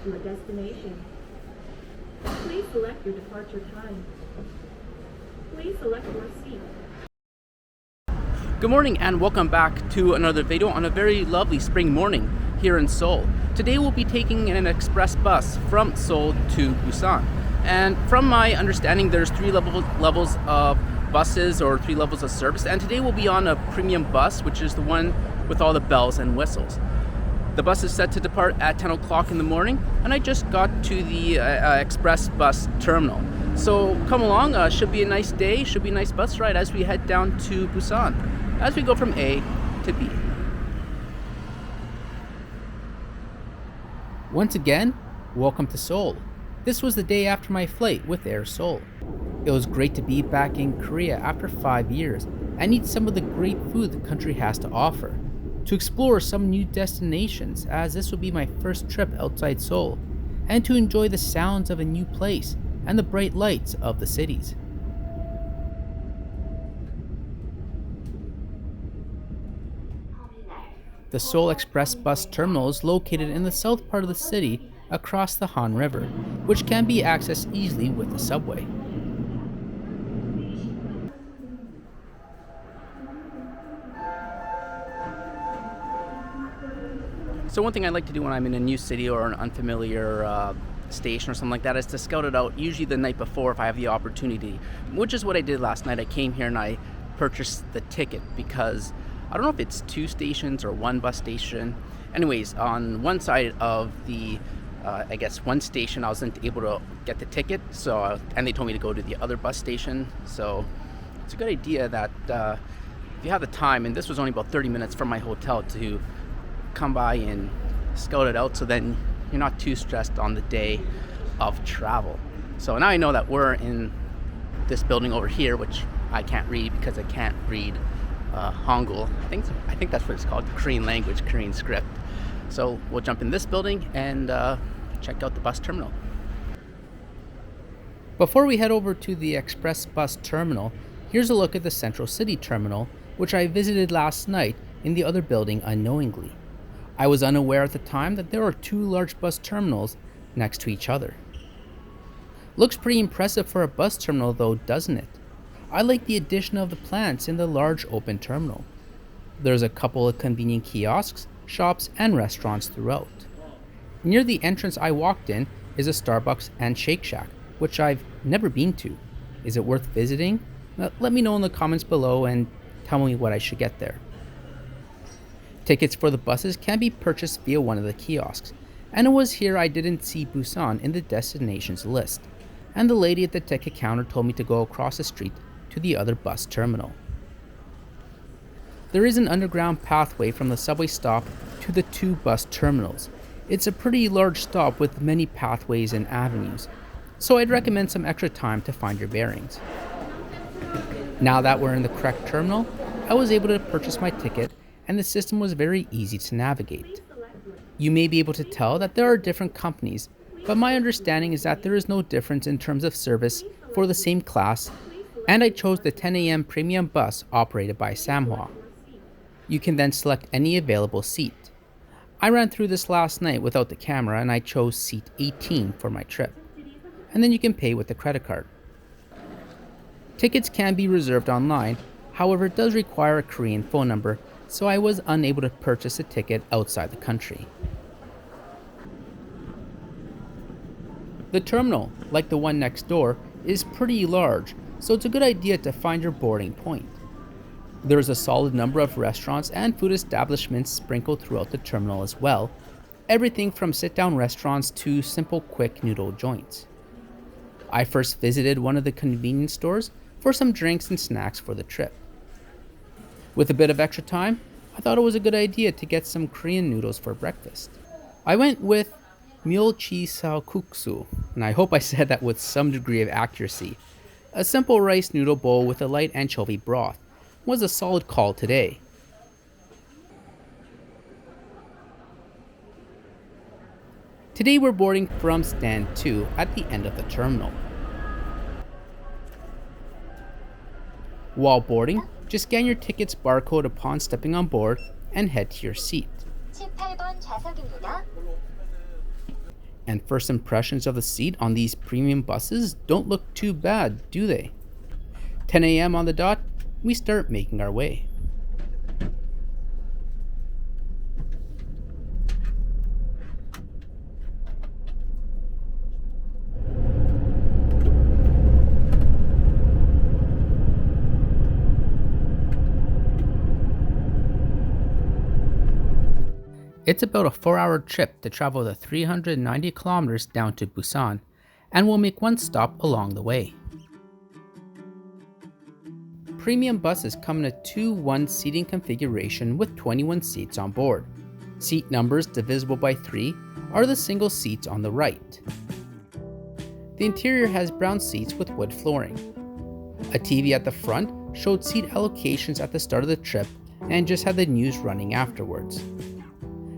your destination. Please select your departure time. Please select your seat. Good morning and welcome back to another video on a very lovely spring morning here in Seoul. Today we'll be taking an express bus from Seoul to Busan. And from my understanding, there's three levels of buses or three levels of service. And today we'll be on a premium bus, which is the one with all the bells and whistles. The bus is set to depart at 10 o'clock in the morning, and I just got to the express bus terminal. So come along, should be a nice day, should be a nice bus ride as we head down to Busan, as we go from A to B. Once again, welcome to Seoul. This was the day after my flight with Air Seoul. It was great to be back in Korea after 5 years and eat some of the great food the country has to offer, to explore some new destinations, as this would be my first trip outside Seoul, and to enjoy the sounds of a new place and the bright lights of the cities. The Seoul Express Bus Terminal is located in the south part of the city across the Han River, which can be accessed easily with the subway. So one thing I like to do when I'm in a new city or an unfamiliar station or something like that is to scout it out, usually the night before if I have the opportunity, which is what I did last night. I came here and I purchased the ticket because I don't know if it's two stations or one bus station. Anyways, on one side of the, I guess one station, I wasn't able to get the ticket, and they told me to go to the other bus station. So it's a good idea that if you have the time, and this was only about 30 minutes from my hotel, to come by and scout it out so then you're not too stressed on the day of travel. So now I know that we're in this building over here, which I can't read because I can't read Hangul. I think that's what it's called, Korean language, Korean script. So we'll jump in this building and check out the bus terminal. Before we head over to the express bus terminal, here's a look at the Central City Terminal, which I visited last night in the other building unknowingly. I was unaware at the time that there are two large bus terminals next to each other. Looks pretty impressive for a bus terminal though, doesn't it? I like the addition of the plants in the large open terminal. There's a couple of convenient kiosks, shops, and restaurants throughout. Near the entrance I walked in is a Starbucks and Shake Shack, which I've never been to. Is it worth visiting? Let me know in the comments below and tell me what I should get there. Tickets for the buses can be purchased via one of the kiosks, and it was here I didn't see Busan in the destinations list, and the lady at the ticket counter told me to go across the street to the other bus terminal. There is an underground pathway from the subway stop to the two bus terminals. It's a pretty large stop with many pathways and avenues, so I'd recommend some extra time to find your bearings. Now that we're in the correct terminal, I was able to purchase my ticket, and the system was very easy to navigate. You may be able to tell that there are different companies, but my understanding is that there is no difference in terms of service for the same class, and I chose the 10 a.m. premium bus operated by Samhwa. You can then select any available seat. I ran through this last night without the camera and I chose seat 18 for my trip. And then you can pay with a credit card. Tickets can be reserved online, however it does require a Korean phone number, so I was unable to purchase a ticket outside the country. The terminal, like the one next door, is pretty large, so it's a good idea to find your boarding point. There is a solid number of restaurants and food establishments sprinkled throughout the terminal as well, everything from sit-down restaurants to simple quick noodle joints. I first visited one of the convenience stores for some drinks and snacks for the trip. With a bit of extra time, I thought it was a good idea to get some Korean noodles for breakfast. I went with Myeolchi Salkuksu, and I hope I said that with some degree of accuracy. A simple rice noodle bowl with a light anchovy broth was a solid call today. Today we're boarding from stand 2 at the end of the terminal. While boarding, just scan your ticket's barcode upon stepping on board and head to your seat. 18번 좌석입니다. And first impressions of the seat on these premium buses don't look too bad, do they? 10 a.m. on the dot, we start making our way. It's about a 4-hour trip to travel the 390 kilometers down to Busan, and we'll make one stop along the way. Premium buses come in a 2-1 seating configuration with 21 seats on board. Seat numbers divisible by 3 are the single seats on the right. The interior has brown seats with wood flooring. A TV at the front showed seat allocations at the start of the trip and just had the news running afterwards.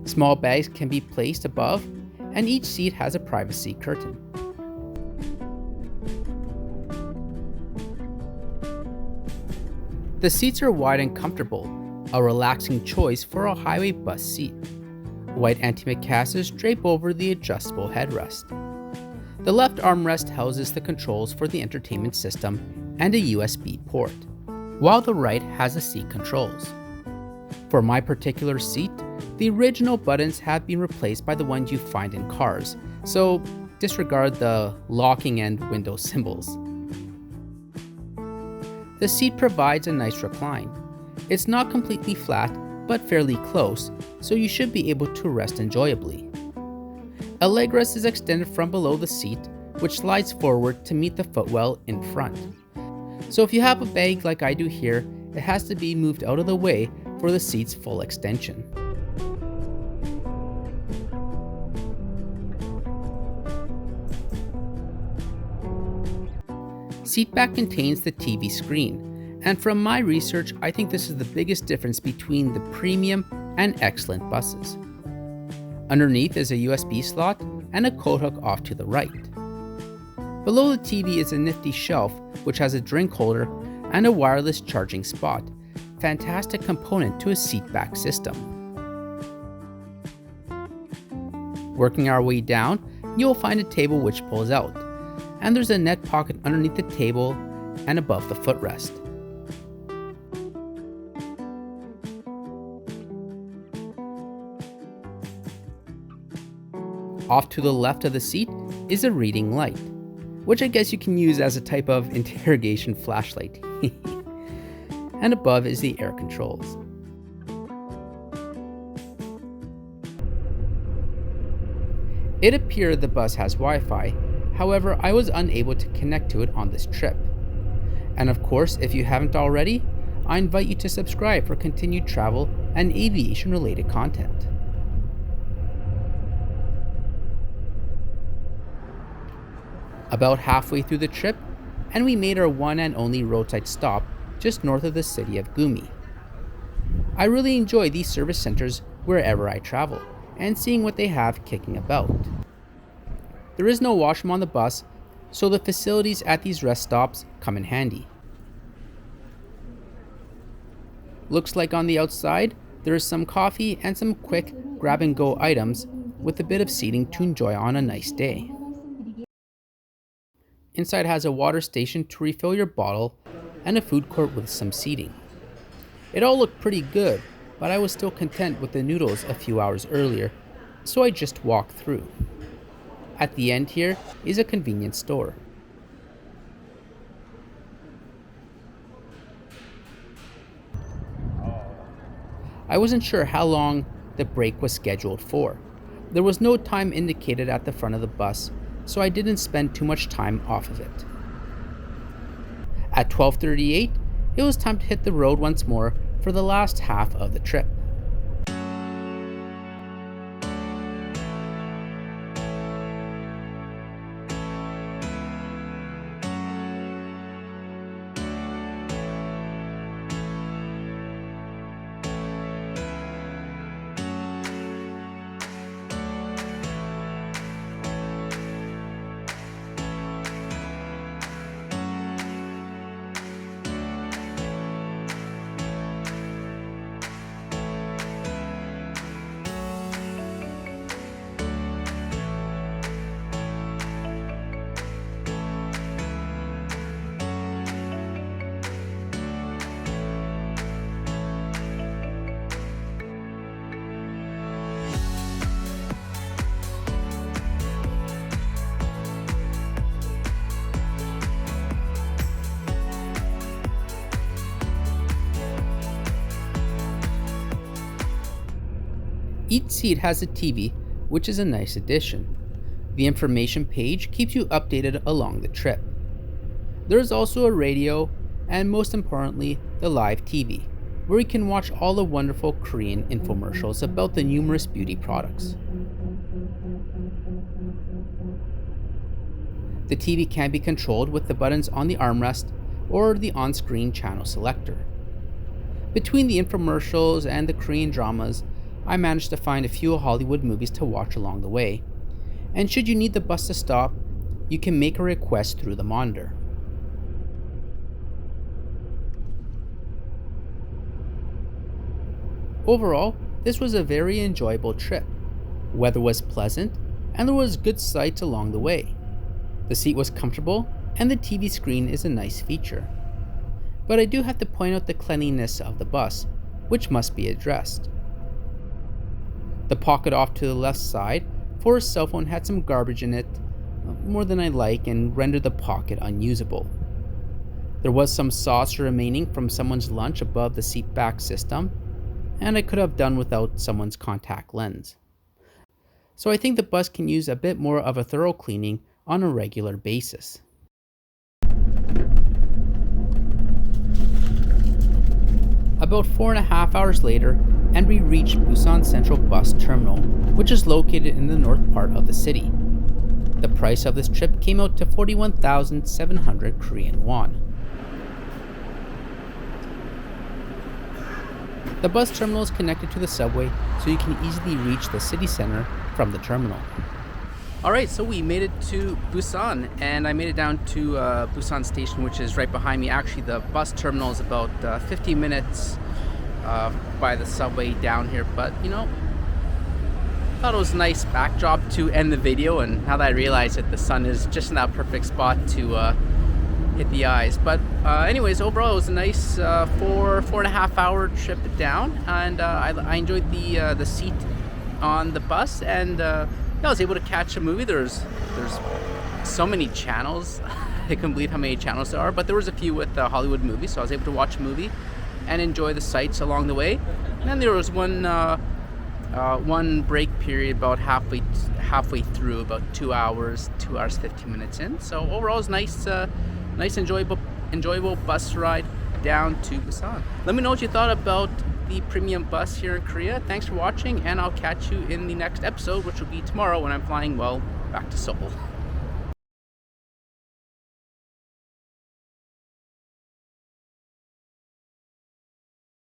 Small bags can be placed above, and each seat has a privacy curtain. The seats are wide and comfortable, a relaxing choice for a highway bus seat. White antimacassars drape over the adjustable headrest. The left armrest houses the controls for the entertainment system and a USB port, while the right has the seat controls. For my particular seat, the original buttons have been replaced by the ones you find in cars, so disregard the locking and window symbols. The seat provides a nice recline. It's not completely flat, but fairly close, so you should be able to rest enjoyably. A leg rest is extended from below the seat, which slides forward to meet the footwell in front. So if you have a bag like I do here, it has to be moved out of the way for the seat's full extension. Seatback contains the TV screen, and from my research, I think this is the biggest difference between the premium and excellent buses. Underneath is a USB slot and a coat hook off to the right. Below the TV is a nifty shelf which has a drink holder and a wireless charging spot, fantastic component to a seatback system. Working our way down, you'll find a table which pulls out, and there's a net pocket underneath the table and above the footrest. Off to the left of the seat is a reading light, which I guess you can use as a type of interrogation flashlight. And above is the air controls. It appeared the bus has Wi-Fi, however I was unable to connect to it on this trip. And of course, if you haven't already, I invite you to subscribe for continued travel and aviation related content. About halfway through the trip, and we made our one and only roadside stop just north of the city of Gumi. I really enjoy these service centers wherever I travel, and seeing what they have kicking about. There is no washroom on the bus, so the facilities at these rest stops come in handy. Looks like on the outside, there is some coffee and some quick grab-and-go items with a bit of seating to enjoy on a nice day. Inside has a water station to refill your bottle and a food court with some seating. It all looked pretty good, but I was still content with the noodles a few hours earlier, so I just walked through. At the end here is a convenience store. I wasn't sure how long the break was scheduled for. There was no time indicated at the front of the bus, so I didn't spend too much time off of it. At 12:38, it was time to hit the road once more for the last half of the trip. seat has a TV, which is a nice addition. The information page keeps you updated along the trip. There is also a radio, and most importantly, the live TV, where you can watch all the wonderful Korean infomercials about the numerous beauty products. The TV can be controlled with the buttons on the armrest or the on-screen channel selector. Between the infomercials and the Korean dramas, I managed to find a few Hollywood movies to watch along the way. And should you need the bus to stop, you can make a request through the monitor. Overall, this was a very enjoyable trip. Weather was pleasant, and there was good sights along the way. The seat was comfortable, and the TV screen is a nice feature. But I do have to point out the cleanliness of the bus, which must be addressed. The pocket off to the left side for a cell phone had some garbage in it, more than I like, and rendered the pocket unusable. There was some sauce remaining from someone's lunch above the seat back system, and I could have done without someone's contact lens. So I think the bus can use a bit more of a thorough cleaning on a regular basis. About 4.5 hours later, and we reached Busan Central Bus Terminal, which is located in the north part of the city. The price of this trip came out to 41,700 Korean won. The bus terminal is connected to the subway, so you can easily reach the city center from the terminal. Alright, so we made it to Busan, and I made it down to Busan Station, which is right behind me. Actually, the bus terminal is about 50 minutes by the subway down here, but you know, thought it was a nice backdrop to end the video, and now that I realize that the sun is just in that perfect spot to hit the eyes. But anyways, overall it was a nice 4.5 hour trip down, and I enjoyed the seat on the bus, and I was able to catch a movie. There's so many channels. I couldn't believe how many channels there are, but there was a few with Hollywood movies, so I was able to watch a movie and enjoy the sights along the way. And then there was one break period about halfway through, about 2 hours 15 minutes in. So overall it was nice enjoyable bus ride down to Busan. Let me know what you thought about the premium bus here in Korea. Thanks for watching, and I'll catch you in the next episode, which will be tomorrow when I'm flying, back to Seoul.